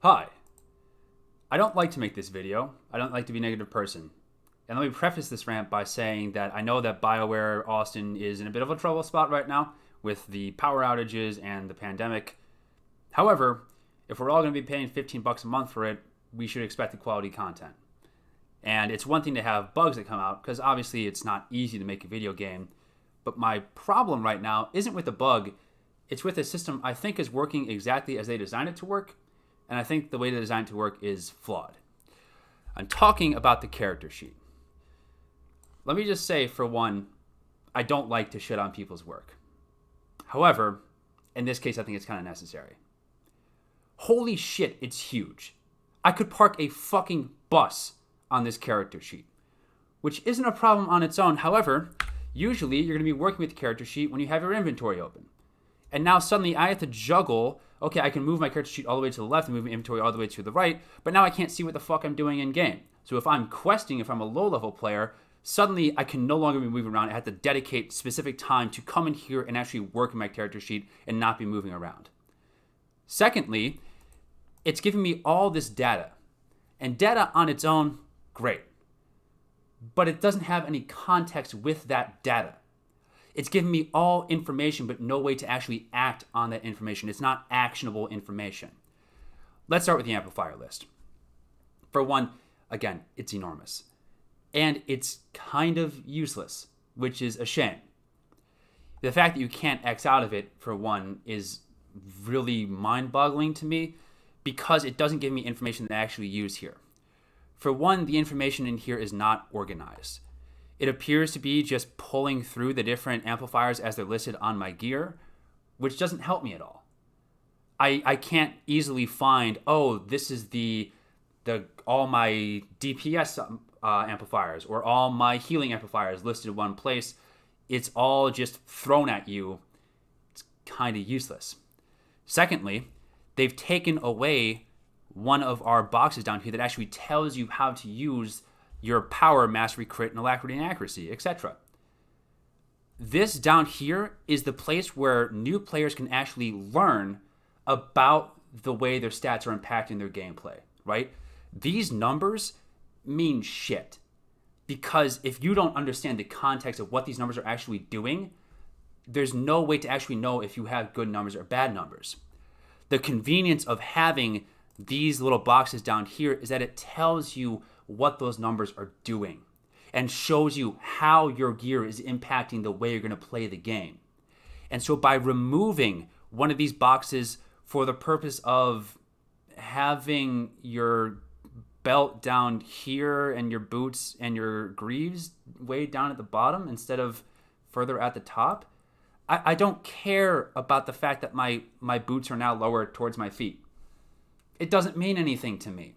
Hi. I don't like to make this video. I don't like to be a negative person. And let me preface this rant by saying that I know that BioWare Austin is in a bit of a trouble spot right now with the power outages and the pandemic. However, if we're all going to be paying $15 a month for it, we should expect the quality content. And it's one thing to have bugs that come out, because obviously it's not easy to make a video game. But my problem right now isn't with the bug. It's with a system I think is working exactly as they designed it to work. And I think the way they designed it to work is flawed. I'm talking about the character sheet. Let me just say, for one, I don't like to shit on people's work. However, in this case, I think it's kind of necessary. Holy shit, it's huge. I could park a fucking bus on this character sheet, which isn't a problem on its own. However, usually you're going to be working with the character sheet when you have your inventory open. And now suddenly I have to juggle, okay, I can move my character sheet all the way to the left and move my inventory all the way to the right, but now I can't see what the fuck I'm doing in game. So if I'm questing, if I'm a low-level player, suddenly I can no longer be moving around. I have to dedicate specific time to come in here and actually work in my character sheet and not be moving around. Secondly, it's giving me all this data. And data on its own, great. But it doesn't have any context with that data. It's giving me all information, but no way to actually act on that information. It's not actionable information. Let's start with the amplifier list. For one, again, it's enormous. And it's kind of useless, which is a shame. The fact that you can't X out of it, for one, is really mind-boggling to me because it doesn't give me information that I actually use here. For one, the information in here is not organized. It appears to be just pulling through the different amplifiers as they're listed on my gear, which doesn't help me at all. I can't easily find, oh, this is the all my DPS amplifiers or all my healing amplifiers listed in one place. It's all just thrown at you. It's kind of useless. Secondly, they've taken away one of our boxes down here that actually tells you how to use your power, mastery, crit, and alacrity and accuracy, etc. This down here is the place where new players can actually learn about the way their stats are impacting their gameplay, right? These numbers mean shit. Because if you don't understand the context of what these numbers are actually doing, there's no way to actually know if you have good numbers or bad numbers. The convenience of having these little boxes down here is that it tells you what those numbers are doing and shows you how your gear is impacting the way you're going to play the game. And so by removing one of these boxes for the purpose of having your belt down here and your boots and your greaves way down at the bottom instead of further at the top, I don't care about the fact that my boots are now lower towards my feet. It doesn't mean anything to me.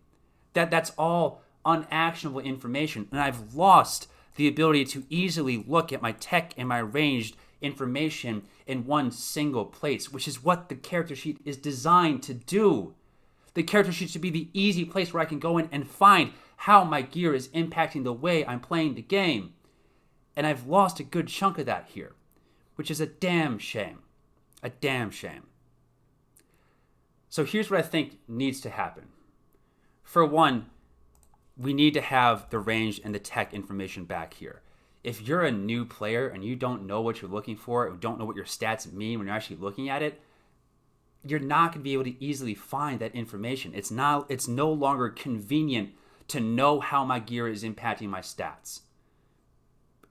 That's all unactionable information, and I've lost the ability to easily look at my tech and my ranged information in one single place, which is what the character sheet is designed to do. The character sheet should be the easy place where I can go in and find how my gear is impacting the way I'm playing the game. And I've lost a good chunk of that here, which is a damn shame. A damn shame. So here's what I think needs to happen. For one, we need to have the range and the tech information back here. If you're a new player and you don't know what you're looking for, or don't know what your stats mean when you're actually looking at it, you're not going to be able to easily find that information. It's no longer convenient to know how my gear is impacting my stats.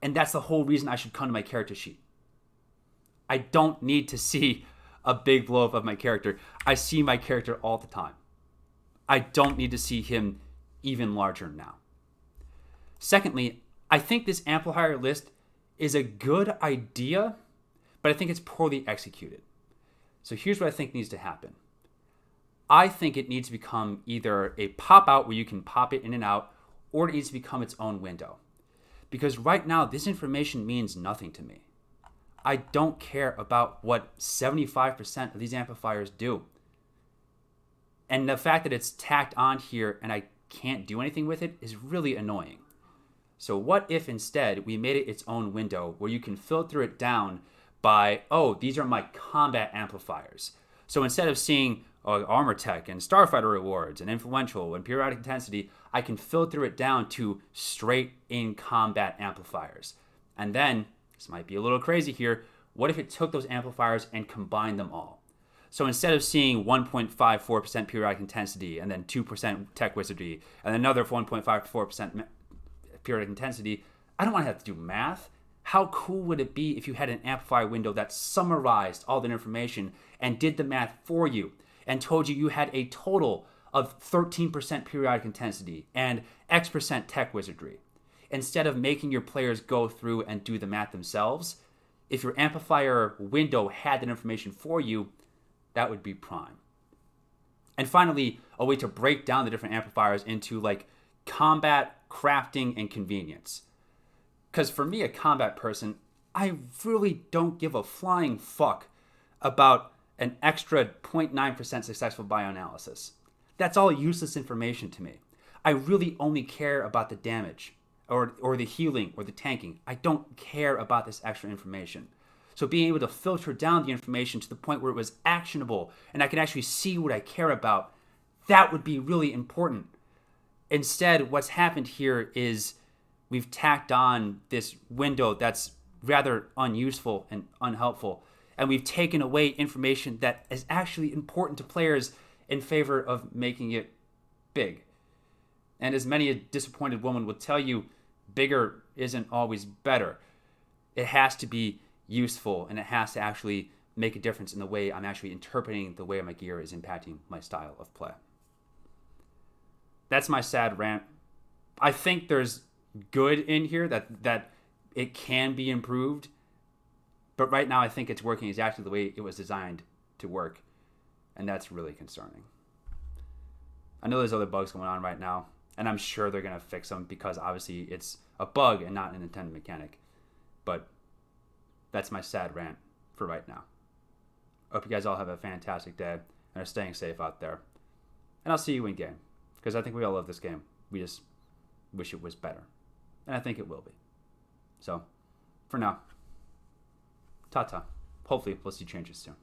And that's the whole reason I should come to my character sheet. I don't need to see a big blow up of my character. I see my character all the time. I don't need to see him even larger now. Secondly, I think this amplifier list is a good idea, but I think it's poorly executed. So here's what I think needs to happen. I think it needs to become either a pop-out where you can pop it in and out, or it needs to become its own window. Because right now, this information means nothing to me. I don't care about what 75% of these amplifiers do. And the fact that it's tacked on here and I can't do anything with it is really annoying. So what if instead we made it its own window where you can filter it down by, oh, these are my combat amplifiers. So instead of seeing armor tech and starfighter rewards and influential and periodic intensity, I can filter it down to straight in combat amplifiers. And then, this might be a little crazy here, what if it took those amplifiers and combined them all? So instead of seeing 1.54% periodic intensity and then 2% tech wizardry and another 1.54% periodic intensity, I don't want to have to do math. How cool would it be if you had an amplifier window that summarized all that information and did the math for you and told you you had a total of 13% periodic intensity and X% tech wizardry? Instead of making your players go through and do the math themselves, if your amplifier window had that information for you, that would be prime. And finally, a way to break down the different amplifiers into like combat, crafting, and convenience. Because for me, a combat person, I really don't give a flying fuck about an extra 0.9% successful bioanalysis. That's all useless information to me. I really only care about the damage or the healing or the tanking. I don't care about this extra information. So being able to filter down the information to the point where it was actionable and I can actually see what I care about, that would be really important. Instead, what's happened here is we've tacked on this window that's rather unuseful and unhelpful, and we've taken away information that is actually important to players in favor of making it big. And as many a disappointed woman will tell you, bigger isn't always better. It has to be useful, and it has to actually make a difference in the way I'm actually interpreting the way my gear is impacting my style of play. That's my sad rant. I think there's good in here that it can be improved, but right now I think it's working exactly the way it was designed to work, and that's really concerning. I know there's other bugs going on right now, and I'm sure they're going to fix them because obviously it's a bug and not an intended mechanic, but that's my sad rant for right now. I hope you guys all have a fantastic day and are staying safe out there, and I'll see you in game, because I think we all love this game. We just wish it was better. And I think it will be. So, for now, ta-ta. Hopefully, we'll see changes soon.